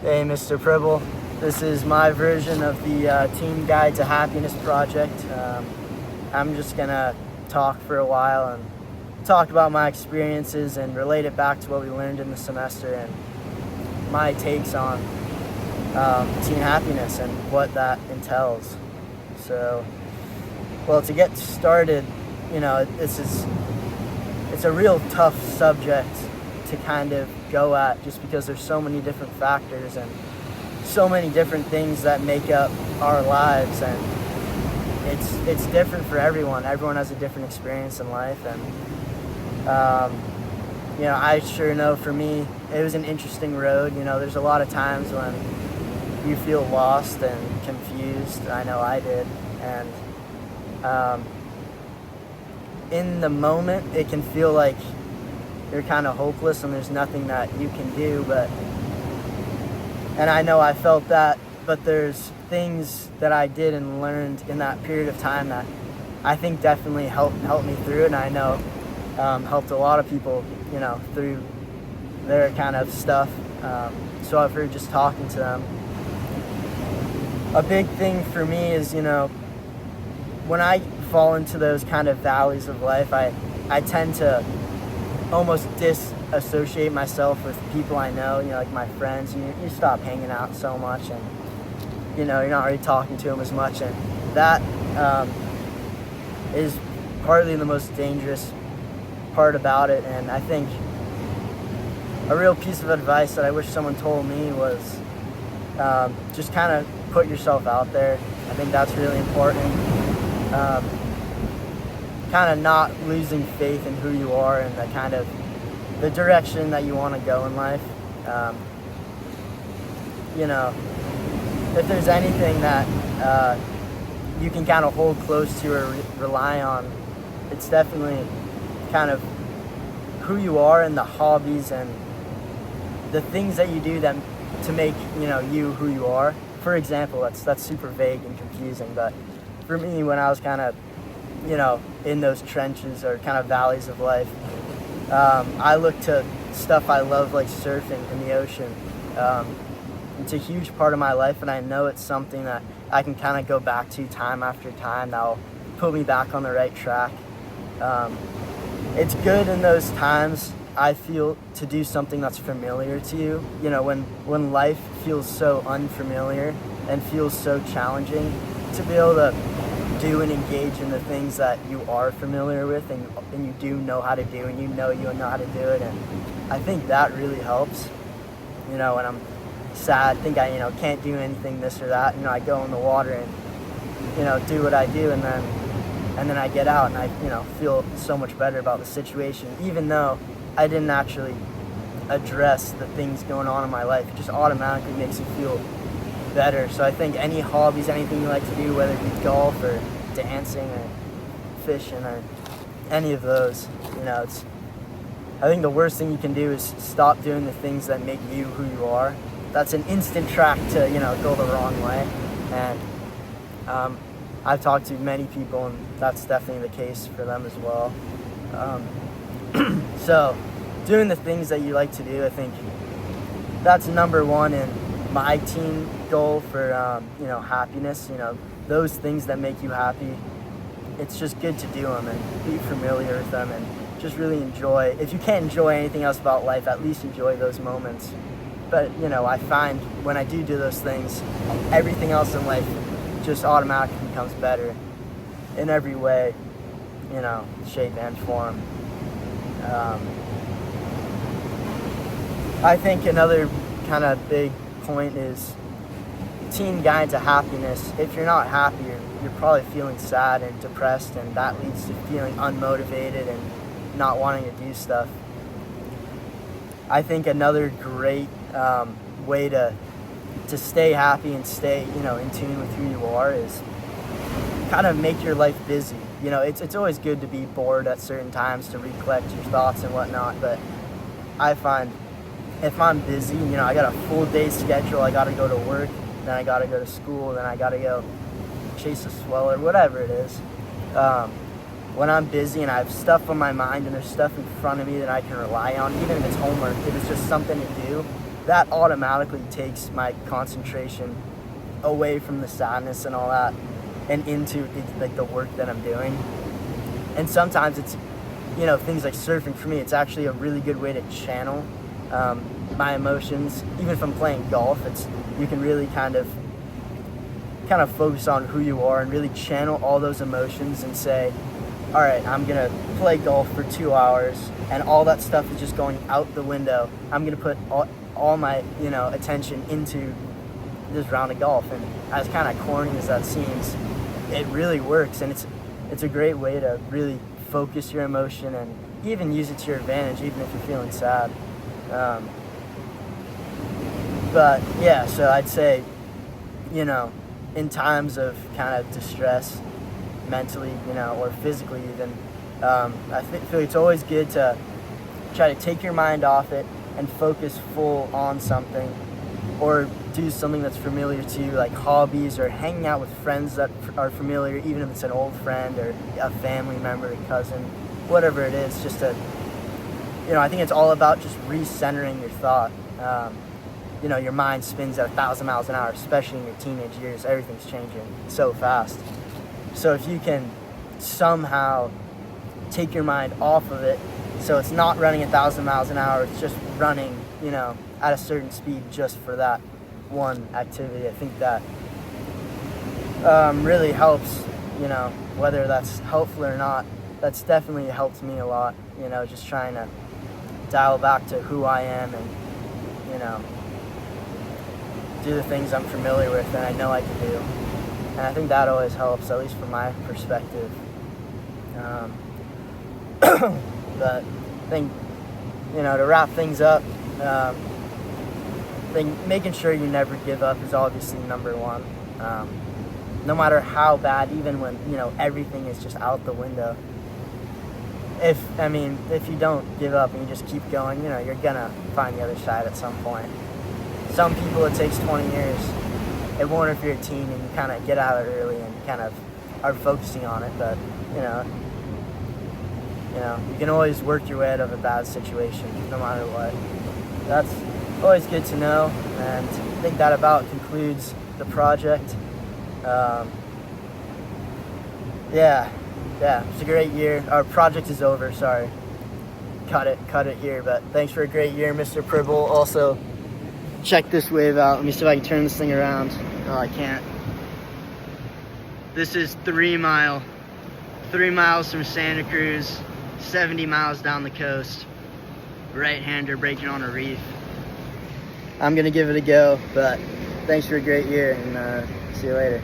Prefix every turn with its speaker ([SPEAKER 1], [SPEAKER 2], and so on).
[SPEAKER 1] Hey, Mr. Pribble. This is my version of the Teen Guide to Happiness project. I'm just gonna talk for a while and talk about my experiences and relate it back to what we learned in the semester and my takes on teen happiness and what that entails. So, well, to get started, it's a real tough subject to kind of go at, just because there's so many different factors and so many different things that make up our lives, and it's different for everyone. Everyone has a different experience in life, and I sure know for me it was an interesting road. There's a lot of times when you feel lost and confused. I know I did, and in the moment it can feel like you're kind of hopeless and there's nothing that you can do, and I know I felt that, but there's things that I did and learned in that period of time that I think definitely helped me through it, and I know helped a lot of people, through their kind of stuff. So I've heard just talking to them. A big thing for me is, when I fall into those kind of valleys of life, I tend to almost disassociate myself with people I know, like my friends. You stop hanging out so much, and you're not really talking to them as much, and that is partly the most dangerous part about it. And I think a real piece of advice that I wish someone told me was just kind of put yourself out there. I think that's really important. Kind of not losing faith in who you are and the direction that you want to go in life. If there's anything that you can kind of hold close to or rely on, it's definitely kind of who you are and the hobbies and the things that you do that to make you who you are. For example, that's super vague and confusing, but for me, when I was kind of in those trenches or kind of valleys of life, I look to stuff I love, like surfing in the ocean. It's a huge part of my life, and I know it's something that I can kind of go back to time after time that'll put me back on the right track. It's good in those times, I feel, to do something that's familiar to you. When life feels so unfamiliar and feels so challenging, to be able to do and engage in the things that you are familiar with and you do know how to do, and you know how to do it. And I think that really helps. When I'm sad, think I can't do anything, this or that, I go in the water and do what I do, and then I get out and I feel so much better about the situation, even though I didn't actually address the things going on in my life. It just automatically makes you feel better. So I think any hobbies, anything you like to do, whether it be golf or dancing or fishing or any of those, I think the worst thing you can do is stop doing the things that make you who you are. That's an instant track to go the wrong way, and I've talked to many people, and that's definitely the case for them as well. So doing the things that you like to do, I think that's number one in my teen goal for happiness. Those things that make you happy, it's just good to do them and be familiar with them and just really enjoy. If you can't enjoy anything else about life, at least enjoy those moments. But I find when I do those things, everything else in life just automatically becomes better in every way, shape and form. I think another kind of big point is Teen Guide to Happiness. If you're not happy, you're probably feeling sad and depressed, and that leads to feeling unmotivated and not wanting to do stuff. I think another great way to stay happy and stay in tune with who you are is kind of make your life busy. It's always good to be bored at certain times to recollect your thoughts and whatnot, but I find if I'm busy, I got a full day schedule, I got to go to work, then I got to go to school, then I got to go chase a sweller, whatever it is. When I'm busy and I have stuff on my mind and there's stuff in front of me that I can rely on, even if it's homework, if it's just something to do, that automatically takes my concentration away from the sadness and all that and into like the work that I'm doing. And sometimes it's, you know, things like surfing for me, it's actually a really good way to channel my emotions. Even if I'm playing golf, you can really kind of focus on who you are and really channel all those emotions and say, all right, I'm gonna play golf for 2 hours and all that stuff is just going out the window. I'm gonna put all my, you know, attention into this round of golf. And as kind of corny as that seems, it really works, and it's a great way to really focus your emotion and even use it to your advantage, even if you're feeling sad. But yeah, so I'd say, you know, in times of kind of distress, mentally, you know, or physically even, I feel it's always good to try to take your mind off it and focus full on something, or do something that's familiar to you, like hobbies or hanging out with friends that are familiar, even if it's an old friend or a family member, a cousin, whatever it is. Just to, you know, I think it's all about just recentering your thought. You know, your mind spins at 1,000 miles an hour, especially in your teenage years. Everything's changing so fast. So if you can somehow take your mind off of it, so it's not running 1,000 miles an hour, it's just running, you know, at a certain speed just for that one activity. I think that really helps, you know, whether that's helpful or not. That's definitely helped me a lot, you know, just trying to dial back to who I am and, you know, do the things I'm familiar with and I know I can do. And I think that always helps, at least from my perspective. But I think, you know, to wrap things up, I think making sure you never give up is obviously number one. No matter how bad, even when, you know, everything is just out the window. If you don't give up and you just keep going, you know, you're gonna find the other side at some point. Some people it takes 20 years. It won't if you're a teen and you kind of get out of it early and you kind of are focusing on it. But you know, you can always work your way out of a bad situation, no matter what. That's always good to know, and I think that about concludes the project. Yeah, it's a great year. Our project is over. Sorry, cut it here. But thanks for a great year, Mr. Pribble. Also, check this wave out. Let me see if I can turn this thing around. Oh, I can't. This is 3 miles from Santa Cruz, 70 miles down the coast. Right-hander breaking on a reef. I'm gonna give it a go, but thanks for a great year, and see you later.